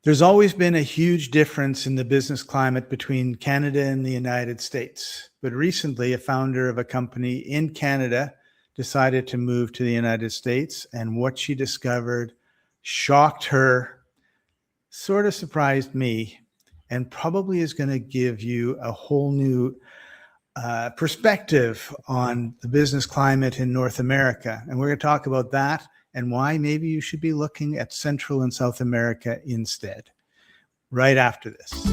There's always been a huge difference in the business climate between Canada and the United States. But recently, a founder of a company in Canada decided to move to the United States, and what she discovered shocked her, sort of surprised me, and probably is going to give you a whole new perspective on the business climate in North America. And we're going to talk about that and why maybe you should be looking at Central and South America instead, right after this.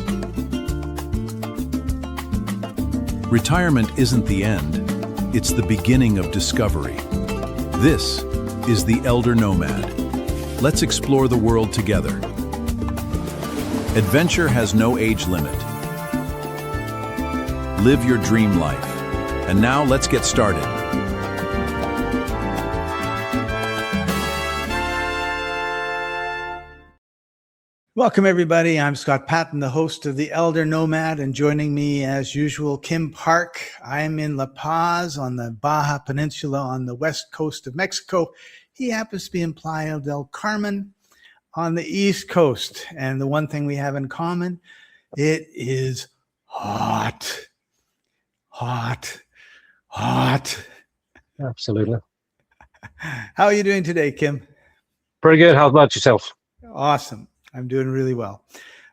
Retirement isn't the end, it's the beginning of discovery. This is the Elder Nomad. Let's explore the world together. Adventure has no age limit. Live your dream life. And now let's get started. Welcome, everybody. I'm Scott Paton, the host of the Elder Nomad, and joining me as usual, Kim Park. I'm in La Paz on the Baja Peninsula on the west coast of Mexico. He happens to be in Playa del Carmen on the east coast. And the one thing we have in common, it is hot. Hot. Absolutely. How are you doing today, Kim? Pretty good. How about yourself? Awesome. I'm doing really well.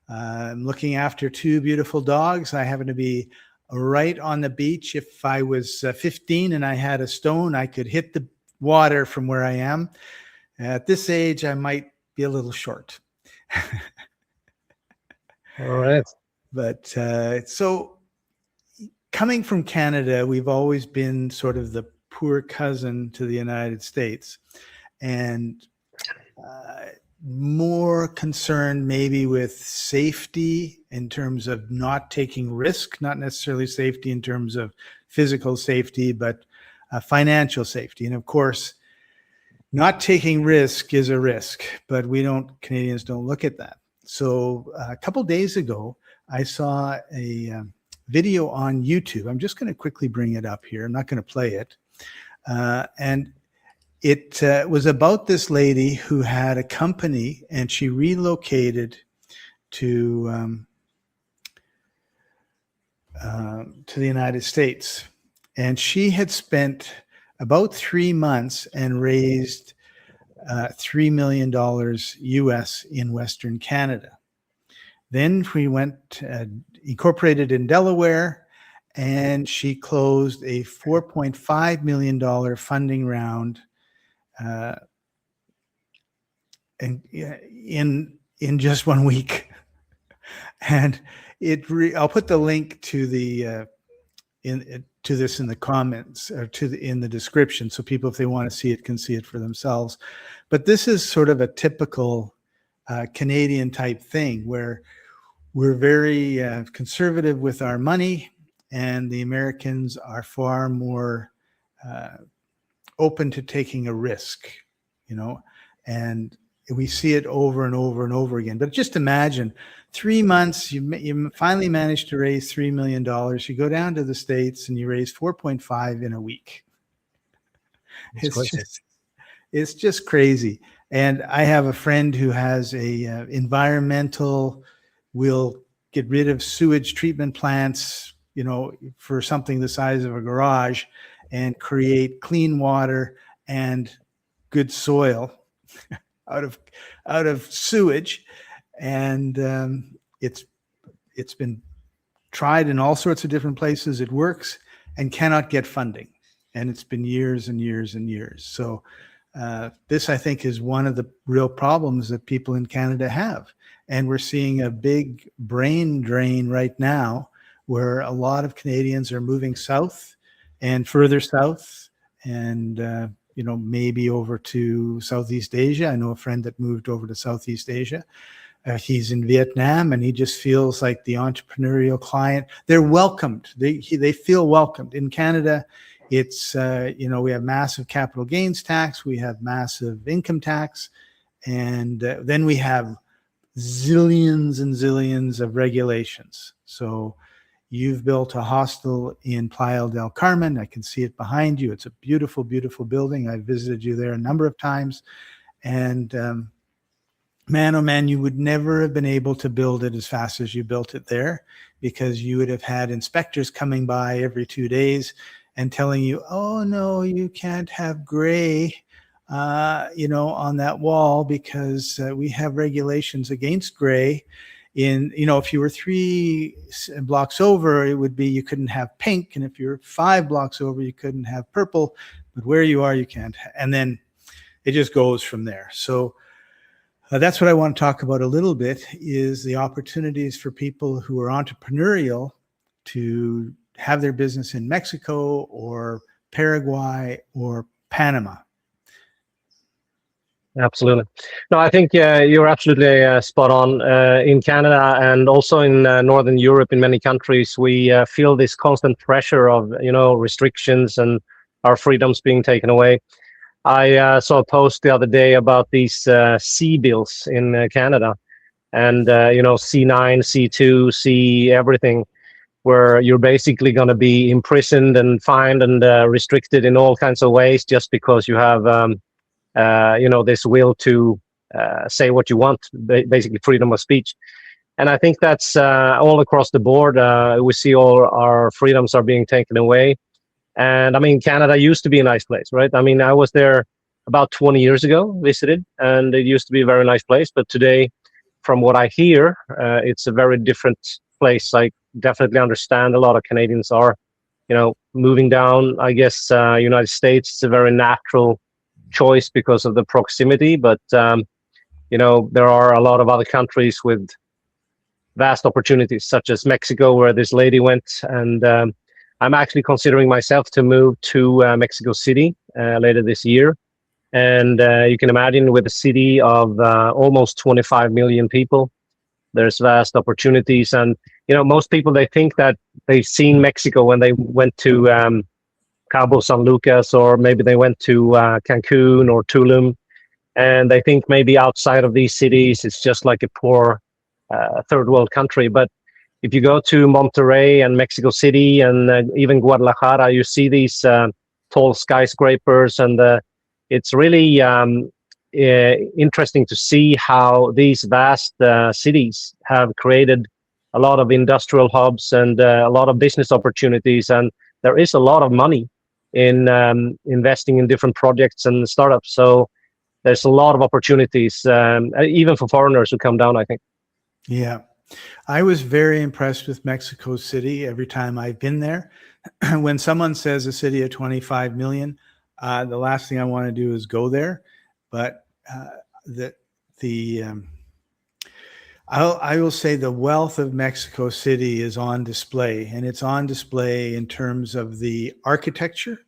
I'm looking after two beautiful dogs. I happen to be right on the beach. If I was 15 and I had a stone, I could hit the water from where I am. At this age, I might be a little short. All right. But so coming from Canada, we've always been sort of the poor cousin to the United States, and more concerned maybe with safety in terms of not taking risk, not necessarily safety in terms of physical safety, but financial safety. And of course, not taking risk is a risk, but Canadians don't look at that. So a couple days ago, I saw a video on YouTube. I'm just going to quickly bring it up here. I'm not going to play it. And it was about this lady who had a company and she relocated to the United States. And she had spent about 3 months and raised $3 million US in Western Canada. Then we went incorporated in Delaware, and she closed a $4.5 million funding round in just 1 week. And I'll put the link to the to this in the comments or in the description, so people, if they want to see it, can see it for themselves. But this is sort of a typical Canadian type thing where we're very conservative with our money, and the Americans are far more open to taking a risk, and we see it over and over and over again. But just imagine 3 months, you finally managed to raise $3 million. You go down to the States and you raise 4.5 in a week. It's just crazy. And I have a friend who has a environmental, will get rid of sewage treatment plants, for something the size of a garage, and create clean water and good soil out of sewage. And it's been tried in all sorts of different places. It works and cannot get funding. And it's been years and years and years. So this, I think, is one of the real problems that people in Canada have. And we're seeing a big brain drain right now where a lot of Canadians are moving south and further south and, maybe over to Southeast Asia. I know a friend that moved over to Southeast Asia. He's in Vietnam, and he just feels like the entrepreneurial client. They're welcomed. They feel welcomed. In Canada, it's, we have massive capital gains tax. We have massive income tax. And then we have zillions and zillions of regulations. So you've built a hostel in Playa del Carmen. I can see it behind you. It's a beautiful, beautiful building. I visited you there a number of times. And man, oh man, you would never have been able to build it as fast as you built it there, because you would have had inspectors coming by every 2 days and telling you, oh no, you can't have gray, on that wall, because we have regulations against gray. If you were 3 blocks over, it would be you couldn't have pink, and if you're 5 blocks over, you couldn't have purple. But where you are, you can't. And then it just goes from there. So that's what I want to talk about a little bit, is the opportunities for people who are entrepreneurial to have their business in Mexico or Paraguay or Panama. Absolutely. No, I think you're absolutely spot on. In Canada and also in Northern Europe, in many countries, we feel this constant pressure of, restrictions and our freedoms being taken away. I saw a post the other day about these C bills in Canada, and C9, C2, C everything, where you're basically going to be imprisoned and fined and restricted in all kinds of ways just because you have this will to say what you want, basically freedom of speech. And I think that's all across the board. We see all our freedoms are being taken away. And I mean, Canada used to be a nice place, right? I mean, I was there about 20 years ago, visited, and it used to be a very nice place. But today, from what I hear, it's a very different place. I definitely understand a lot of Canadians are, moving down. I guess United States, it's a very natural choice because of the proximity. But, there are a lot of other countries with vast opportunities, such as Mexico, where this lady went. And I'm actually considering myself to move to Mexico City later this year. And you can imagine, with a city of almost 25 million people, there's vast opportunities. And, most people, they think that they've seen Mexico when they went to Cabo San Lucas, or maybe they went to Cancun or Tulum. And they think maybe outside of these cities, it's just like a poor third world country. But if you go to Monterrey and Mexico City and even Guadalajara, you see these tall skyscrapers, and it's really interesting to see how these vast cities have created a lot of industrial hubs and a lot of business opportunities. And there is a lot of money in investing in different projects and startups. So there's a lot of opportunities, even for foreigners who come down, I think. Yeah. I was very impressed with Mexico City every time I've been there. When someone says a city of 25 million, the last thing I want to do is go there. But I will say the wealth of Mexico City is on display, and it's on display in terms of the architecture.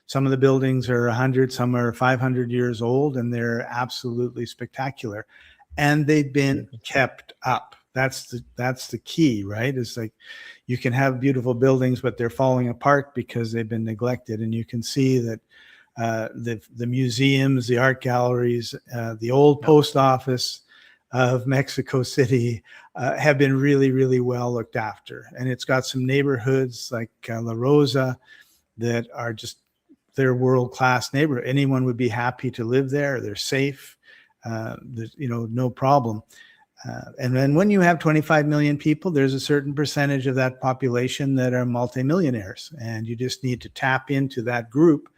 Some of the buildings are 100, some are 500 years old, and they're absolutely spectacular. And they've been kept up. That's the key, right? It's like you can have beautiful buildings, but they're falling apart because they've been neglected. And you can see that the museums, the art galleries, the old post office of Mexico City have been really, really well looked after. And it's got some neighborhoods like La Rosa that are just, they're world-class neighborhood. Anyone would be happy to live there. They're safe. There's, no problem. And then when you have 25 million people, there's a certain percentage of that population that are multimillionaires, and you just need to tap into that group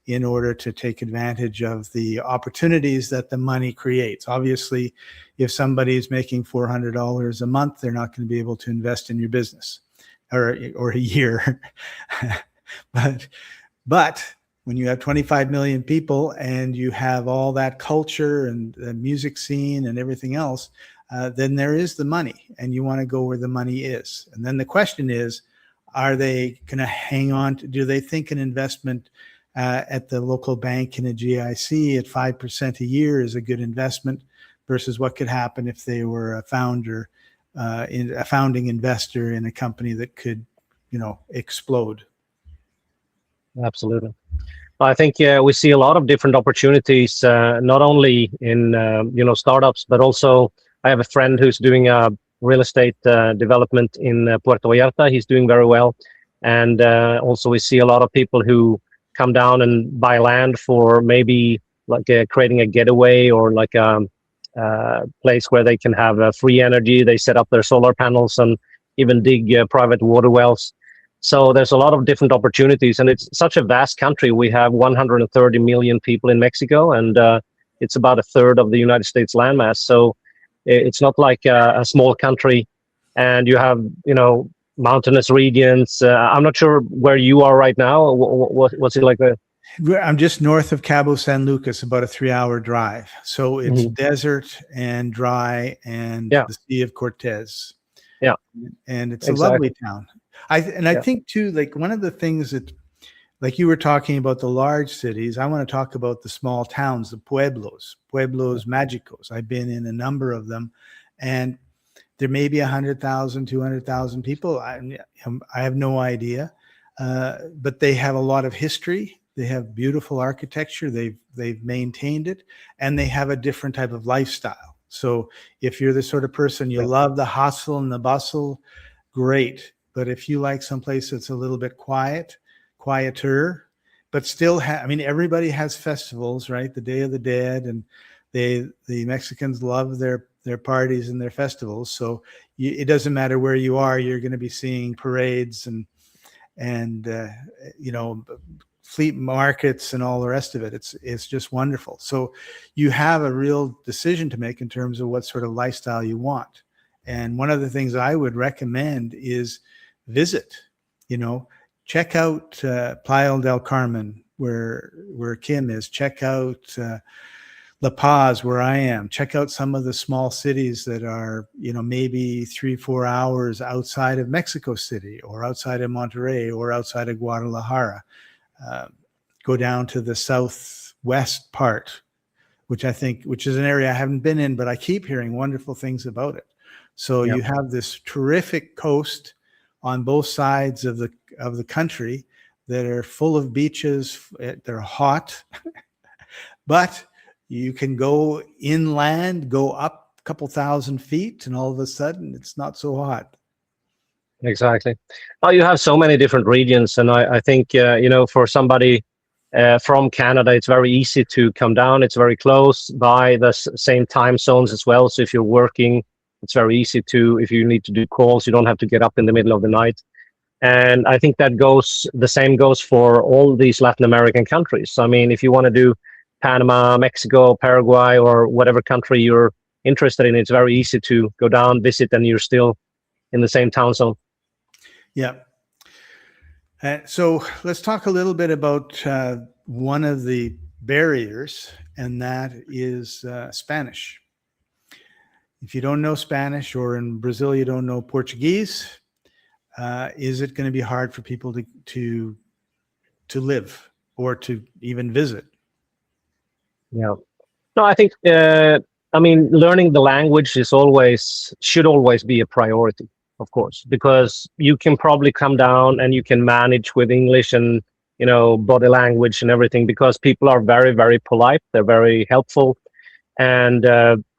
in order to take advantage of the opportunities that the money creates. Obviously, if somebody is making $400 a month, they're not going to be able to invest in your business or a year. But when you have 25 million people and you have all that culture and the music scene and everything else, then there is the money, and you want to go where the money is. And then the question is, are they going to hang on to, do they think an investment at the local bank in a GIC at 5% a year is a good investment versus what could happen if they were a founding investor in a company that could, explode? Absolutely. I think we see a lot of different opportunities, not only in startups, but also I have a friend who's doing a real estate development in Puerto Vallarta. He's doing very well, and also we see a lot of people who come down and buy land for maybe like creating a getaway or like a place where they can have free energy. They set up their solar panels and even dig private water wells. So there's a lot of different opportunities, and it's such a vast country. We have 130 million people in Mexico, and it's about a third of the United States landmass. So it's not like a small country, and you have, mountainous regions. I'm not sure where you are right now. What's it like there? I'm just north of Cabo San Lucas, about a 3-hour drive. So it's desert and dry, and the Sea of Cortez. Yeah. And it's a lovely town. I think too, like one of the things that, like you were talking about the large cities, I want to talk about the small towns, the pueblos mágicos. I've been in a number of them, and there may be 100,000, 200,000 people. I have no idea, but they have a lot of history. They have beautiful architecture. They've maintained it, and they have a different type of lifestyle. So if you're the sort of person you love the hustle and the bustle, great. But if you like someplace that's a little bit quieter, but still everybody has festivals, right? The Day of the Dead, and the Mexicans love their parties and their festivals. So it doesn't matter where you are, you're going to be seeing parades and flea markets and all the rest of it. It's just wonderful. So you have a real decision to make in terms of what sort of lifestyle you want. And one of the things I would recommend is visit, check out Playa del Carmen, where Kim is. Check out La Paz, where I am. Check out some of the small cities that are, maybe 3-4 hours outside of Mexico City, or outside of Monterrey, or outside of Guadalajara. Go down to the southwest part, which is an area I haven't been in, but I keep hearing wonderful things about it. So you have this terrific coast on both sides of the country that are full of beaches. They're hot, but you can go inland, go up a couple thousand feet, and all of a sudden it's not so hot. Exactly. Oh, you have so many different regions, and I think for somebody from Canada, it's very easy to come down. It's very close by the same time zones as well. So if you're working, it's very easy if you need to do calls, you don't have to get up in the middle of the night. And I think the same goes for all these Latin American countries. I mean, if you want to do Panama, Mexico, Paraguay, or whatever country you're interested in, it's very easy to go down, visit, and you're still in the same town zone. Yeah. So let's talk a little bit about one of the barriers, and that is Spanish. If you don't know Spanish, or in Brazil you don't know Portuguese, is it going to be hard for people to live or to even visit? Yeah. No, I think learning the language should always be a priority, of course, because you can probably come down and you can manage with English and body language and everything, because people are very, very polite. They're very helpful. And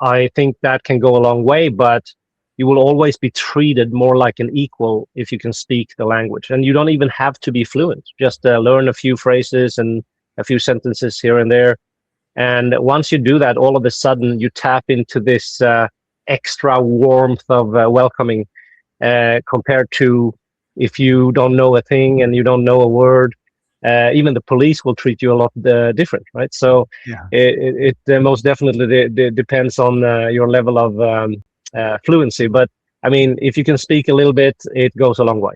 I think that can go a long way, but you will always be treated more like an equal if you can speak the language. And you don't even have to be fluent. Just learn a few phrases and a few sentences here and there. And once you do that, all of a sudden you tap into this extra warmth of welcoming compared to if you don't know a thing and you don't know a word. Even the police will treat you a lot different, right? So it most definitely depends on your level of fluency. But I mean, if you can speak a little bit, it goes a long way.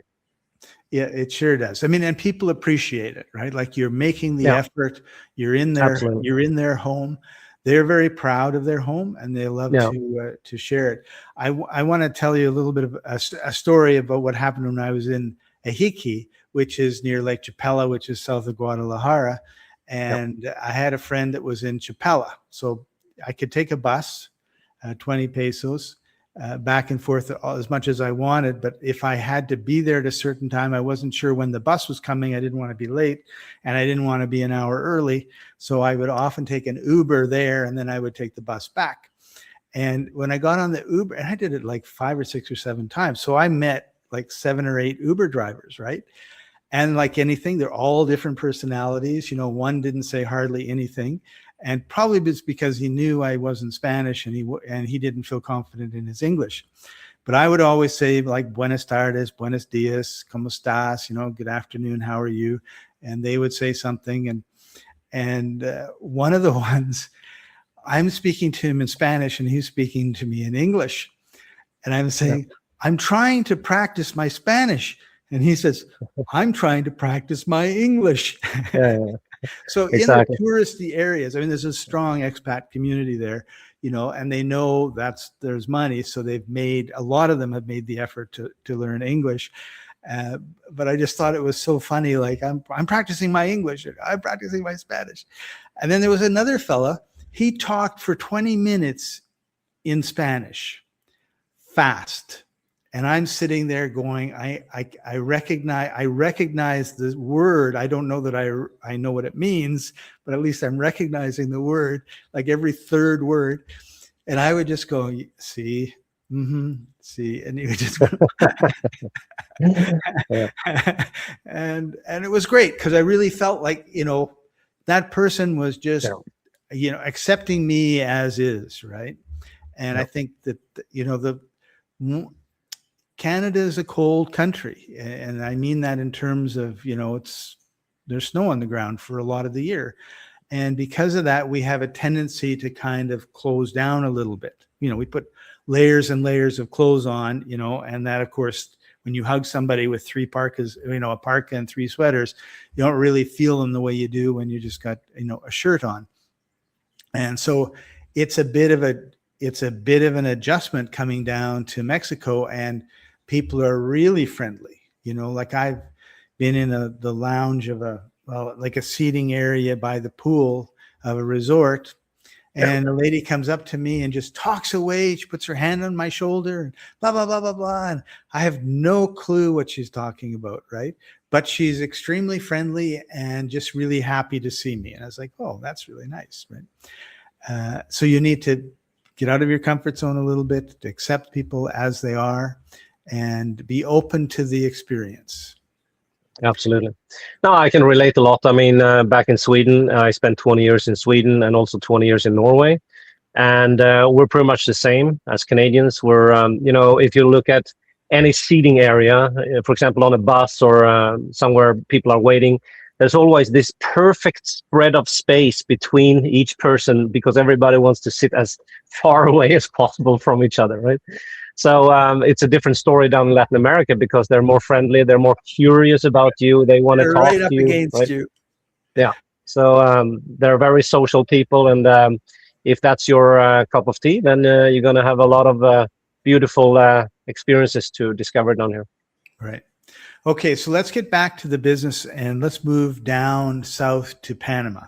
Yeah, it sure does. I mean, and people appreciate it, right? Like, you're making the effort. You're in their home. They're very proud of their home, and they love to share it. I want to tell you a little bit of a story about what happened when I was in Ajiqui, which is near Lake Chapala, which is south of Guadalajara. And I had a friend that was in Chapala. So I could take a bus, 20 pesos, back and forth as much as I wanted. But if I had to be there at a certain time, I wasn't sure when the bus was coming. I didn't want to be late, and I didn't want to be an hour early. So I would often take an Uber there, and then I would take the bus back. And when I got on the Uber, and I did it like 5 or 6 or 7 times. So I met like 7 or 8 Uber drivers, right? And like anything, they're all different personalities. One didn't say hardly anything. And probably it's because he knew I wasn't Spanish, and he didn't feel confident in his English. But I would always say, like, buenas tardes, buenos dias, ¿cómo estás? Good afternoon, how are you? And they would say something. And one of the ones, I'm speaking to him in Spanish and he's speaking to me in English. And I'm saying, I'm trying to practice my Spanish. And he says, I'm trying to practice my English. So exactly. In the touristy areas, I mean, there's a strong expat community there, and they know there's money. So a lot of them have made the effort to learn English. But I just thought it was so funny. Like, I'm practicing my English, I'm practicing my Spanish. And then there was another fella, he talked for 20 minutes in Spanish, fast. And I'm sitting there going, I recognize the word. I don't know that I know what it means, but at least I'm recognizing the word, like every third word. And I would just go, see, see, and he would just and it was great, because I really felt like, that person was just, accepting me as is, right? And I think that, Canada is a cold country, and I mean that in terms of, there's snow on the ground for a lot of the year. And because of that, we have a tendency to kind of close down a little bit. We put layers and layers of clothes on, and that, of course, when you hug somebody with 3 parkas, a parka and 3 sweaters, you don't really feel them the way you do when you just got, a shirt on. And so it's a bit of an adjustment coming down to Mexico, and people are really friendly. Like, I've been in the lounge of like a seating area by the pool of a resort, and the lady comes up to me and just talks away. She puts her hand on my shoulder and blah, blah, blah, blah, blah. And I have no clue what she's talking about, right? But she's extremely friendly and just really happy to see me. And I was like, oh, that's really nice, right? So you need to get out of your comfort zone a little bit, to accept people as they are, and be open to the experience. Absolutely. No, I can relate a lot. I mean, back in Sweden, I spent 20 years in Sweden and also 20 years in Norway. And we're pretty much the same as Canadians. We're, if you look at any seating area, for example, on a bus or somewhere people are waiting, there's always this perfect spread of space between each person, because everybody wants to sit as far away as possible from each other, right? So it's a different story down in Latin America, because they're more friendly, they're more curious about you, they want to talk right to up you. Against right? you. Yeah. So they're very social people, and if that's your cup of tea, then you're going to have a lot of beautiful experiences to discover down here. Right. Okay, so let's get back to the business, and let's move down south to Panama.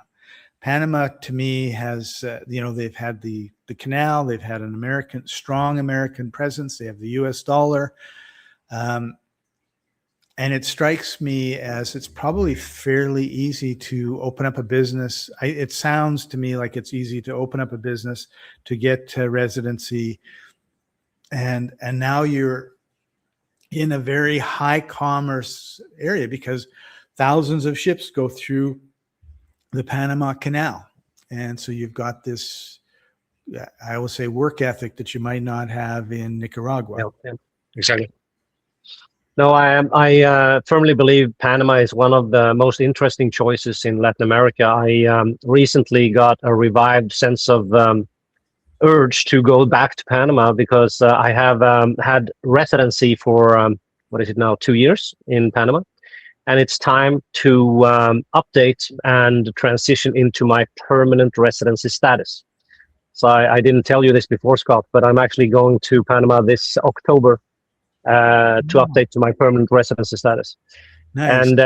Panama, to me, has, they've had the canal, they've had an strong American presence, they have the US dollar. And it strikes me as it's probably fairly easy to open up a business. It sounds to me like it's easy to open up a business, to get residency. And now you're in a very high commerce area, because thousands of ships go through the Panama Canal. And so you've got this, I will say, work ethic that you might not have in Nicaragua. Yeah, exactly. No, I firmly believe Panama is one of the most interesting choices in Latin America. I recently got a revived sense of urge to go back to Panama, because I have had residency for, 2 years in Panama. And it's time to update and transition into my permanent residency status. So I didn't tell you this before, Scott, but I'm actually going to Panama this October to update to my permanent residency status. Nice. And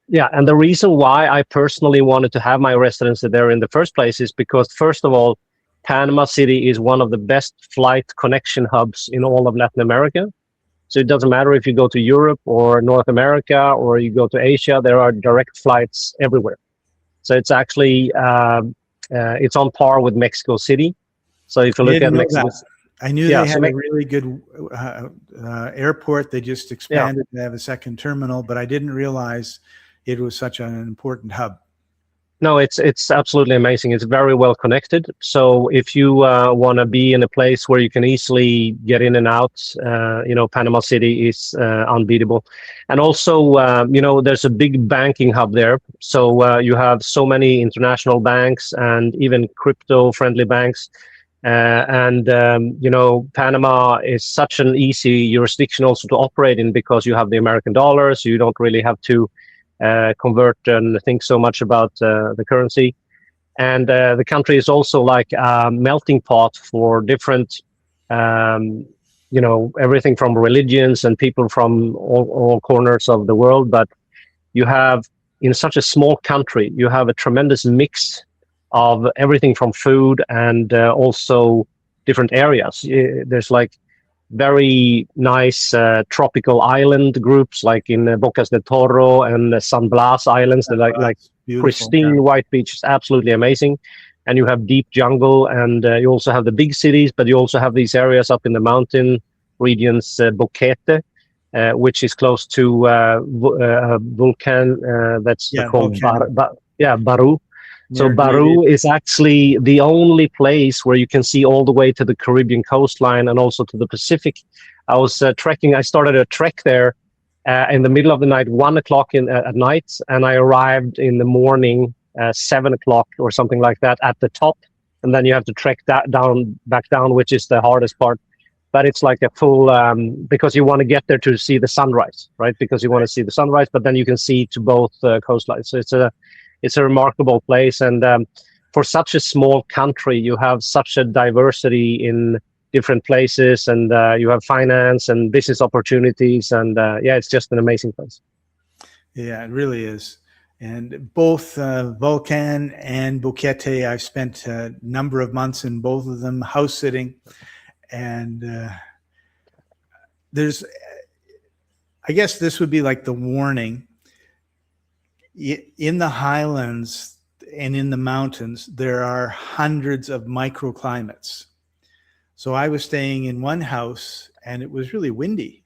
and the reason why I personally wanted to have my residency there in the first place is because, first of all, Panama City is one of the best flight connection hubs in all of Latin America. So it doesn't matter if you go to Europe or North America or you go to Asia, there are direct flights everywhere. So it's actually, it's on par with Mexico City. So if you look at Mexico, I knew they had a really good airport. They just expanded to have a second terminal, but I didn't realize it was such an important hub. No, it's absolutely amazing. It's very well connected. So if you want to be in a place where you can easily get in and out, Panama City is unbeatable. And also, there's a big banking hub there. So you have so many international banks and even crypto-friendly banks. Panama is such an easy jurisdiction also to operate in because you have the American dollar, so you don't really have to convert and think so much about the currency. And the country is also like a melting pot for different, everything from religions and people from all corners of the world. But you have, in such a small country, you have a tremendous mix of everything from food and also different areas. There's like very nice tropical island groups, like in Bocas de Toro and San Blas Islands. They're like pristine white beaches, absolutely amazing. And you have deep jungle, and you also have the big cities, but you also have these areas up in the mountain regions, Boquete, which is close to a volcano that's called Barú. So Barú is actually the only place where you can see all the way to the Caribbean coastline and also to the Pacific. I was trekking. I started a trek there in the middle of the night, 1 o'clock at night, and I arrived in the morning, 7 o'clock or something like that at the top. And then you have to trek that back down, which is the hardest part. But it's like a full, because you want to get there to see the sunrise, right? Because you want to see the sunrise, but then you can see to both coastlines. So it's a remarkable place, and for such a small country, you have such a diversity in different places, and you have finance and business opportunities, and it's just an amazing place. Yeah, it really is. And both Vulcan and Boquete, I've spent a number of months in both of them house sitting, and I guess this would be like the warning. In the highlands and in the mountains, there are hundreds of microclimates. So I was staying in one house and it was really windy.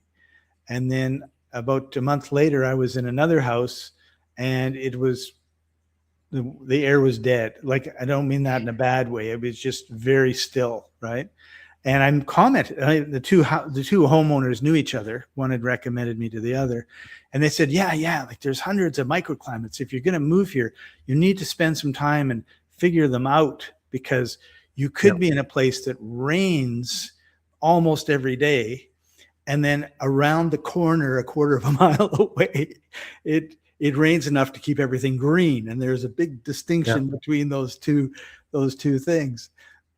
And then about a month later, I was in another house and it was, the air was dead. Like, I don't mean that in a bad way. It was just very still, right? And I'm commenting, the two homeowners knew each other. One had recommended me to the other. And they said, yeah, like there's hundreds of microclimates. If you're going to move here, you need to spend some time and figure them out, because you could be in a place that rains almost every day. And then around the corner, a quarter of a mile away, it rains enough to keep everything green. And there's a big distinction between those two things.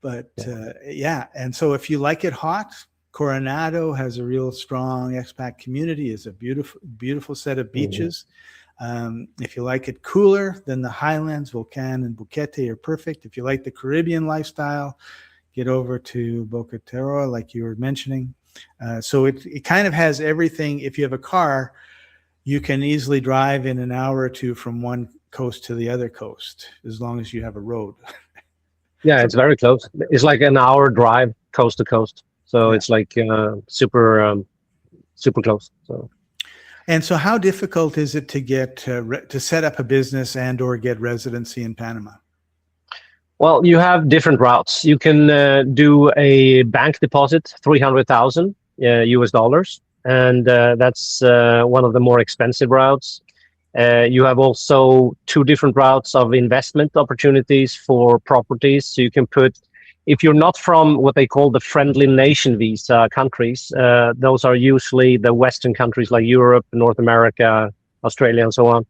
But and so if you like it hot, Coronado has a real strong expat community. It's a beautiful set of beaches. If you like it cooler, then the Highlands, Volcan and Boquete are perfect. If you like the Caribbean lifestyle, get over to Boca Toro, like you were mentioning. So it kind of has everything. If you have a car, you can easily drive in an hour or two from one coast to the other coast, as long as you have a road. Yeah, it's very close. It's like an hour drive coast to coast. So it's like super close. So. And so how difficult is it to get to set up a business and or get residency in Panama? Well, you have different routes. You can do a bank deposit, 300,000 US dollars. And that's one of the more expensive routes. You have also two different routes of investment opportunities for properties. So you can put, if you're not from what they call the friendly nation visa countries, those are usually the Western countries like Europe, North America, Australia, and so on.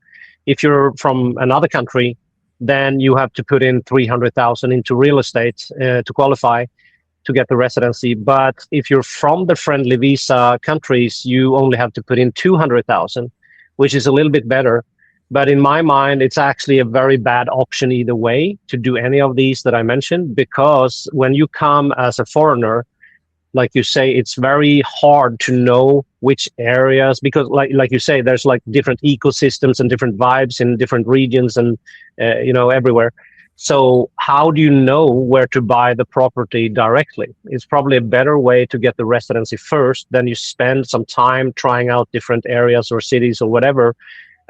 If you're from another country, then you have to put in 300,000 into real estate to qualify to get the residency. But if you're from the friendly visa countries, you only have to put in 200,000, which is a little bit better. But in my mind, it's actually a very bad option either way to do any of these that I mentioned, because when you come as a foreigner, like you say, it's very hard to know which areas, because like you say, there's like different ecosystems and different vibes in different regions and, everywhere. So how do you know where to buy the property directly? It's probably a better way to get the residency first. Then you spend some time trying out different areas or cities or whatever.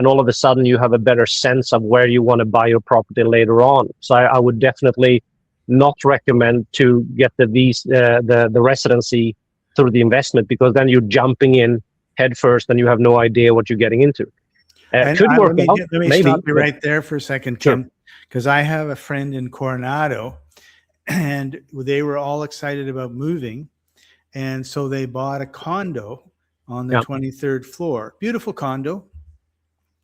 and all of a sudden you have a better sense of where you want to buy your property later on. So I would definitely not recommend to get the residency through the investment, because then you're jumping in head first and you have no idea what you're getting into. Could work out. Let me maybe, stop you right there for a second, Kim, because I have a friend in Coronado, and they were all excited about moving, and so they bought a condo on the 23rd floor. Beautiful condo,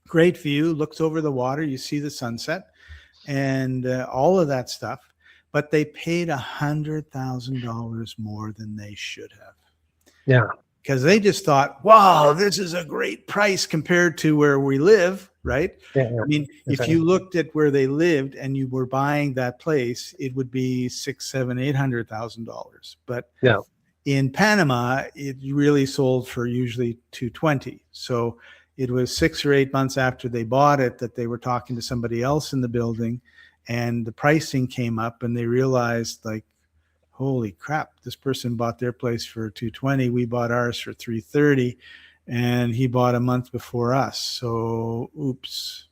great view, looks over the water, you see the sunset, and all of that stuff. But they paid $100,000 more than they should have. Yeah. Because they just thought, wow, this is a great price compared to where we live, right? Yeah. I mean, if you looked at where they lived and you were buying that place, it would be $600,000, $700,000, $800,000. But in Panama, it really sold for usually $220,000. So it was 6 or 8 months after they bought it that they were talking to somebody else in the building, and the pricing came up, and they realized, like, holy crap, this person bought their place for $220,000. We bought ours for $330,000, and he bought a month before us. So, oops.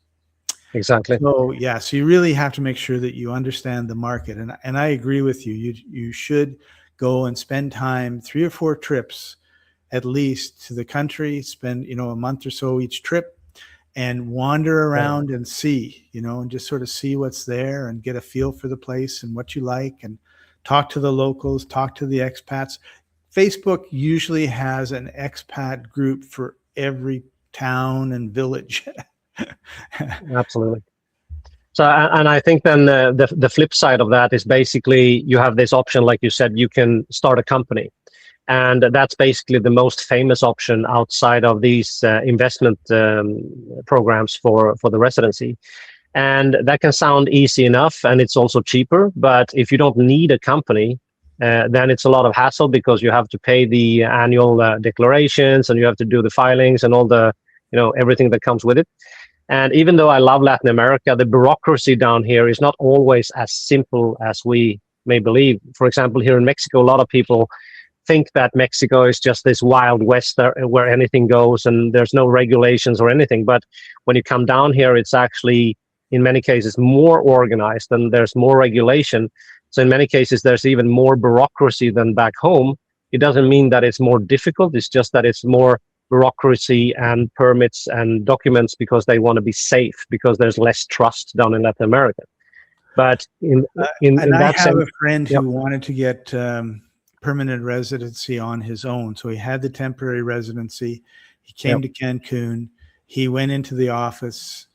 Exactly. So, yeah, so you really have to make sure that you understand the market. And I agree with you. You should go and spend time, 3 or 4 trips at least to the country, spend, a month or so each trip, and wander around and see, and just sort of see what's there and get a feel for the place and what you like, and talk to the locals, talk to the expats. Facebook usually has an expat group for every town and village. Absolutely. So, and I think then the flip side of that is basically you have this option, like you said, you can start a company. And that's basically the most famous option outside of these investment programs for the residency. And that can sound easy enough, and it's also cheaper. But if you don't need a company, then it's a lot of hassle, because you have to pay the annual declarations, and you have to do the filings and all the, everything that comes with it. And even though I love Latin America, the bureaucracy down here is not always as simple as we may believe. For example, here in Mexico, a lot of people think that Mexico is just this wild west where anything goes and there's no regulations or anything. But when you come down here, it's actually, in many cases, more organized, and there's more regulation. So in many cases, there's even more bureaucracy than back home. It doesn't mean that it's more difficult. It's just that it's more bureaucracy and permits and documents, because they want to be safe, because there's less trust down in Latin America. But in that I have sense, a friend who wanted to get permanent residency on his own. So he had the temporary residency. He came to Cancun. He went into the office,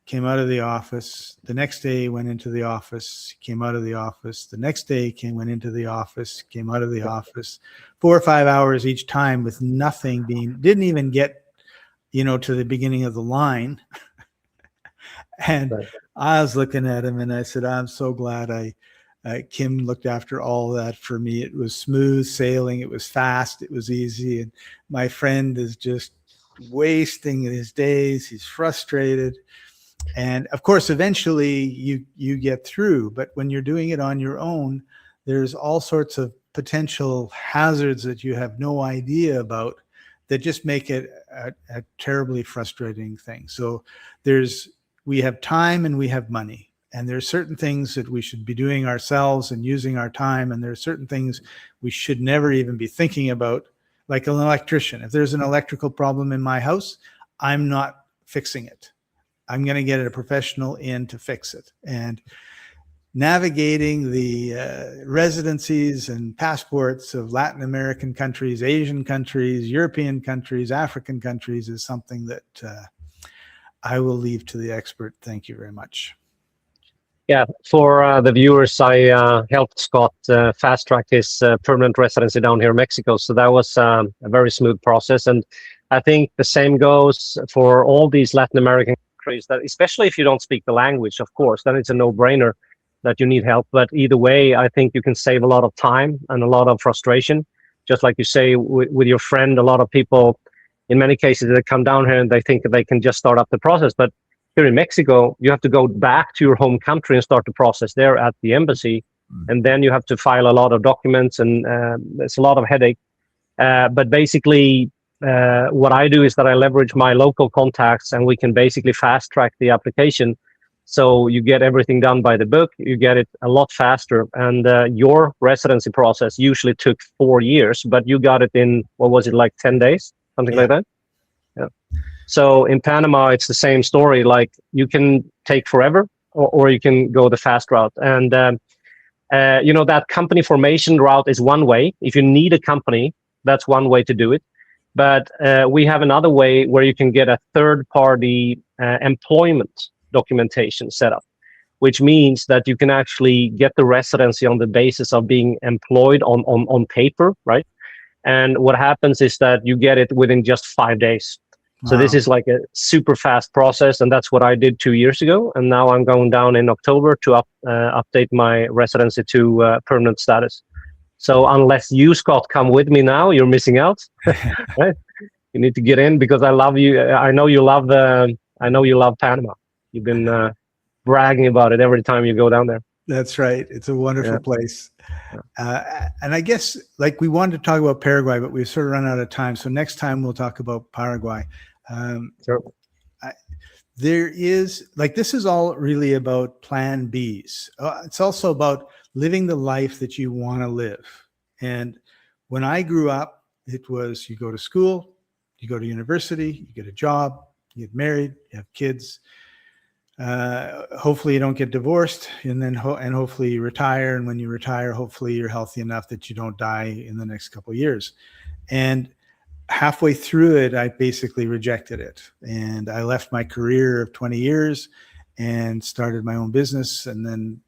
came out of the office. The next day he went into the office, came out of the office. The next day went into the office, came out of the office. 4 or 5 hours each time with nothing didn't even get, to the beginning of the line. And I was looking at him and I said, I'm so glad Kim looked after all that for me. It was smooth sailing. It was fast. It was easy. And my friend is just wasting his days. He's frustrated. And of course, eventually you get through. But when you're doing it on your own, there's all sorts of potential hazards that you have no idea about that just make it a terribly frustrating thing. So we have time and we have money. And there are certain things that we should be doing ourselves and using our time. And there are certain things we should never even be thinking about, like an electrician. If there's an electrical problem in my house, I'm not fixing it. I'm going to get a professional in to fix it. And navigating the residencies and passports of Latin American countries, Asian countries, European countries, African countries is something that I will leave to the expert. Thank you very much. Yeah, for the viewers, I helped Scott fast track his permanent residency down here in Mexico. So that was a very smooth process. And I think the same goes for all these Latin American countries, that especially if you don't speak the language, of course, then it's a no-brainer that you need help. But either way, I think you can save a lot of time and a lot of frustration. Just like you say with your friend, a lot of people, in many cases, they come down here and they think that they can just start up the process. But here in Mexico, you have to go back to your home country and start the process there at the embassy. And then you have to file a lot of documents, and it's a lot of headache. But basically, what I do is that I leverage my local contacts, and we can basically fast track the application. So you get everything done by the book, you get it a lot faster. And your residency process usually took 4 years, but you got it in, what was it, like 10 days, something like that? Yeah. So in Panama, it's the same story. Like, you can take forever, or you can go the fast route. And that company formation route is one way. If you need a company, that's one way to do it. But we have another way where you can get a third-party employment documentation set up, which means that you can actually get the residency on the basis of being employed on paper, right? And what happens is that you get it within just 5 days. So this is like a super fast process, and that's what I did 2 years ago. And now I'm going down in October to update my residency to permanent status. So unless you, Scott, come with me now, you're missing out. Right? You need to get in, because I love you. I know you love Panama. You've been bragging about it every time you go down there. That's right. It's a wonderful place. And I guess, like, we wanted to talk about Paraguay, but we've sort of run out of time. So next time we'll talk about Paraguay. Sure. This is all really about plan Bs. It's also about living the life that you want to live. And when I grew up, it was, you go to school, you go to university, you get a job, you get married, you have kids. Hopefully you don't get divorced, and then hopefully you retire. And when you retire, hopefully you're healthy enough that you don't die in the next couple of years. And halfway through it, I basically rejected it. And I left my career of 20 years and started my own business. And then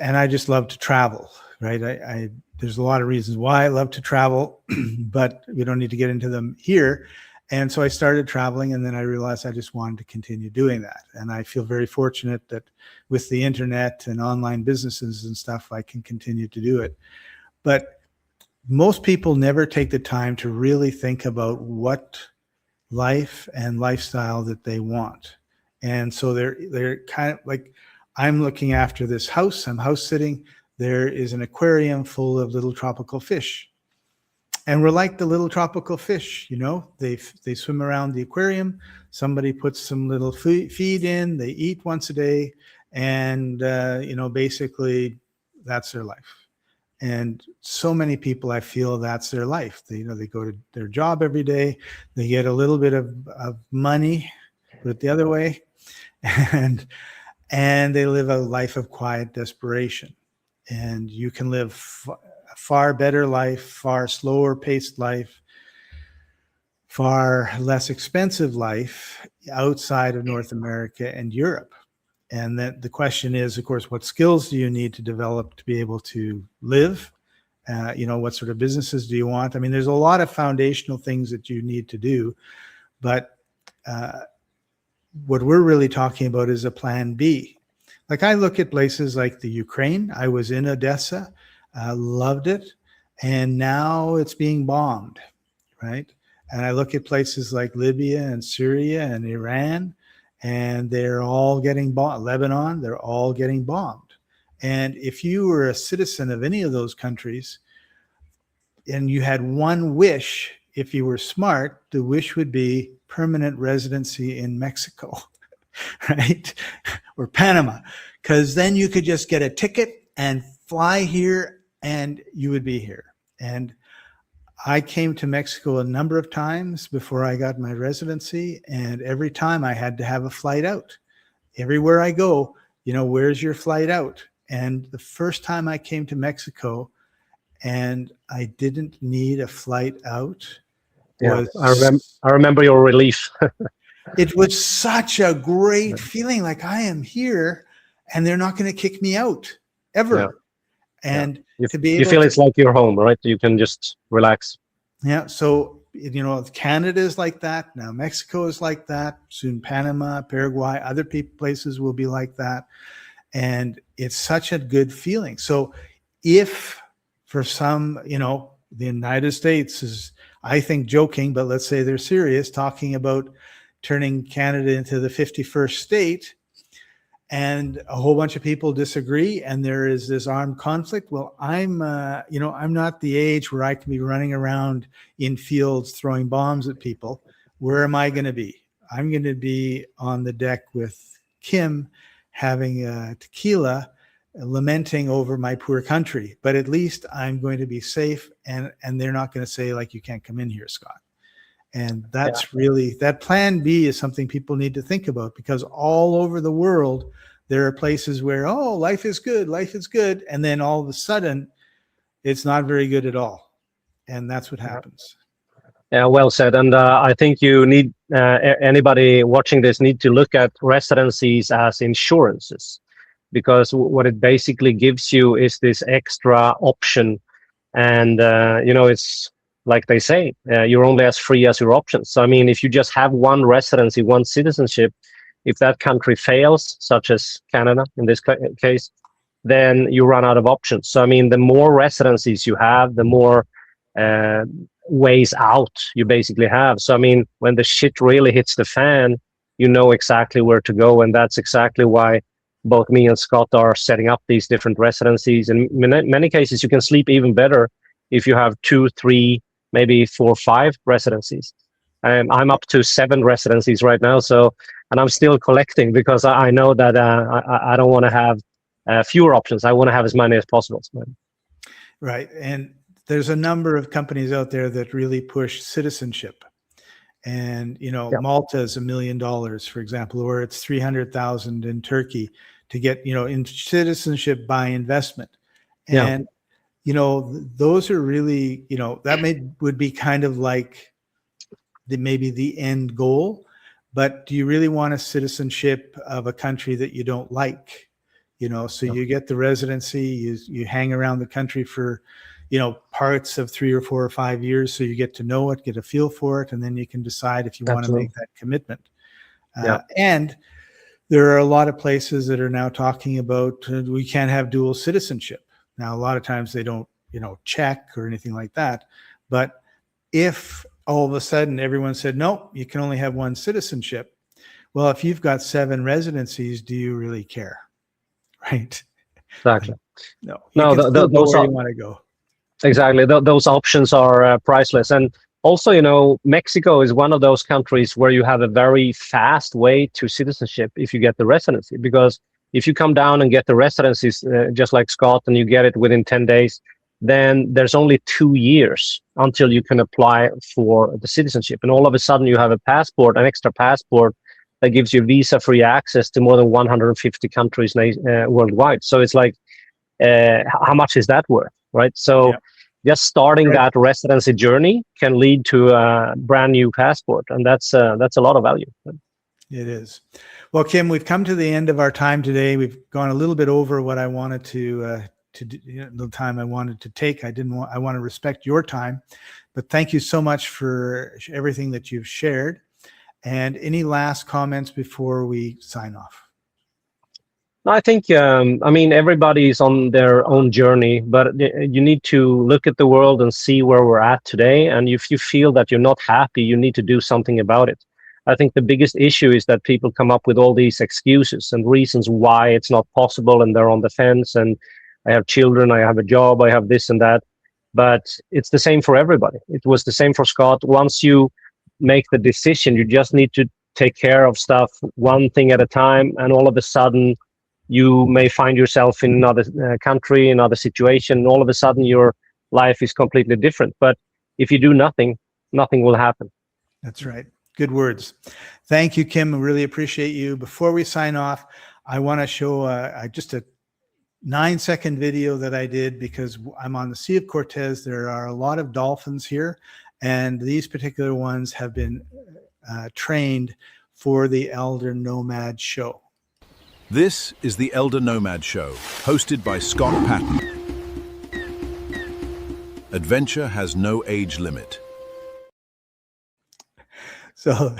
I just love to travel, right? There's a lot of reasons why I love to travel, but we don't need to get into them here. And so I started traveling, and then I realized I just wanted to continue doing that. And I feel very fortunate that with the internet and online businesses and stuff, I can continue to do it. But most people never take the time to really think about what life and lifestyle that they want. And so they're kind of like, I'm looking after this house, I'm house sitting. There is an aquarium full of little tropical fish. And we're like the little tropical fish, they swim around the aquarium. Somebody puts some little feed in, they eat once a day. And, basically that's their life. And so many people, I feel that's their life. They go to their job every day. They get a little bit of money, put it the other way. And they live a life of quiet desperation. And you can live a far better life, far slower paced life, far less expensive life outside of North America and Europe. And then the question is, of course, what skills do you need to develop to be able to live? What sort of businesses do you want? I mean, there's a lot of foundational things that you need to do, but what we're really talking about is a plan B. Like, I look at places like the Ukraine. I was in Odessa, loved it, and now it's being bombed, right? And I look at places like Libya and Syria and Iran, and they're all getting bombed. Lebanon, they're all getting bombed. And if you were a citizen of any of those countries and you had one wish, if you were smart, the wish would be permanent residency in Mexico, right? Or Panama, because then you could just get a ticket and fly here and you would be here. And I came to Mexico a number of times before I got my residency, and every time I had to have a flight out. Everywhere I go, where's your flight out? And the first time I came to Mexico and I didn't need a flight out, I remember your relief. It was such a great feeling, like I am here and they're not going to kick me out ever. Yeah. And to be able you feel it's like your home, right? You can just relax. Yeah. So, Canada is like that. Now Mexico is like that. Soon Panama, Paraguay, other places will be like that. And it's such a good feeling. So if for some, the United States is, I think, joking, but let's say they're serious, talking about turning Canada into the 51st state, and a whole bunch of people disagree, and there is this armed conflict. Well, I'm not the age where I can be running around in fields throwing bombs at people. Where am I going to be? I'm going to be on the deck with Kim, having a tequila, lamenting over my poor country. But at least I'm going to be safe, and they're not going to say, like, you can't come in here, Scott. And that's really, that plan B is something people need to think about, because all over the world, there are places where, oh, life is good. And then all of a sudden, it's not very good at all. And that's what happens. Yeah, well said. And I think you need, anybody watching this need to look at residencies as insurances, because what it basically gives you is this extra option. And, it's, like they say, you're only as free as your options. So, I mean, if you just have one residency, one citizenship, if that country fails, such as Canada in this case, then you run out of options. So, I mean, the more residencies you have, the more ways out you basically have. So, I mean, when the shit really hits the fan, you know exactly where to go. And that's exactly why both me and Scott are setting up these different residencies. And in many cases, you can sleep even better if you have 2, 3, maybe 4, 5 residencies. I'm up to 7 residencies right now. So, and I'm still collecting, because I know that I don't want to have fewer options. I want to have as many as possible. Right. And there's a number of companies out there that really push citizenship. And, Malta is $1 million, for example, or it's 300,000 in Turkey to get, in citizenship by investment. And, those are really, that would be kind of like maybe the end goal. But do you really want a citizenship of a country that you don't like? So you get the residency, you hang around the country for, parts of 3 or 4 or 5 years. So you get to know it, get a feel for it, and then you can decide if you want to make that commitment. And there are a lot of places that are now talking about, we can't have dual citizenship. Now, a lot of times they don't, check or anything like that. But if all of a sudden everyone said, no, you can only have one citizenship. Well, if you've got 7 residencies, do you really care? Right. Exactly. No, those where you want to go. Exactly. Those options are priceless. And also, Mexico is one of those countries where you have a very fast way to citizenship if you get the residency, because if you come down and get the residencies, just like Scott, and you get it within 10 days, then there's only 2 years until you can apply for the citizenship. And all of a sudden you have a passport, an extra passport that gives you visa-free access to more than 150 countries worldwide. So it's like, how much is that worth, right? So just starting that residency journey can lead to a brand new passport. And that's a lot of value. It is. Well, Kim, we've come to the end of our time today. We've gone a little bit over what I wanted to do, the time I wanted to take. I want to respect your time, but thank you so much for everything that you've shared. And any last comments before we sign off? I think, everybody's on their own journey, but you need to look at the world and see where we're at today. And if you feel that you're not happy, you need to do something about it. I think the biggest issue is that people come up with all these excuses and reasons why it's not possible, and they're on the fence, and I have children, I have a job, I have this and that. But it's the same for everybody. It was the same for Scott. Once you make the decision, you just need to take care of stuff one thing at a time, and all of a sudden you may find yourself in another country, another situation, and all of a sudden your life is completely different. But if you do nothing, nothing will happen. That's right. Good words. Thank you, Kim. I really appreciate you. Before we sign off, I want to show just a 9-second video that I did, because I'm on the Sea of Cortez. There are a lot of dolphins here, and these particular ones have been trained for the Elder Nomad show. This is the Elder Nomad Show, hosted by Scott Paton. Adventure has no age limit. So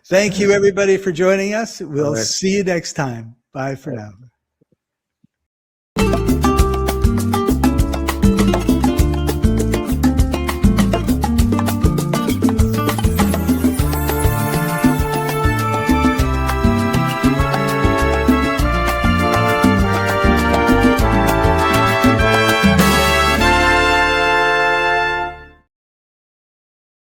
thank you, everybody, for joining us. We'll see you next time. Bye for now.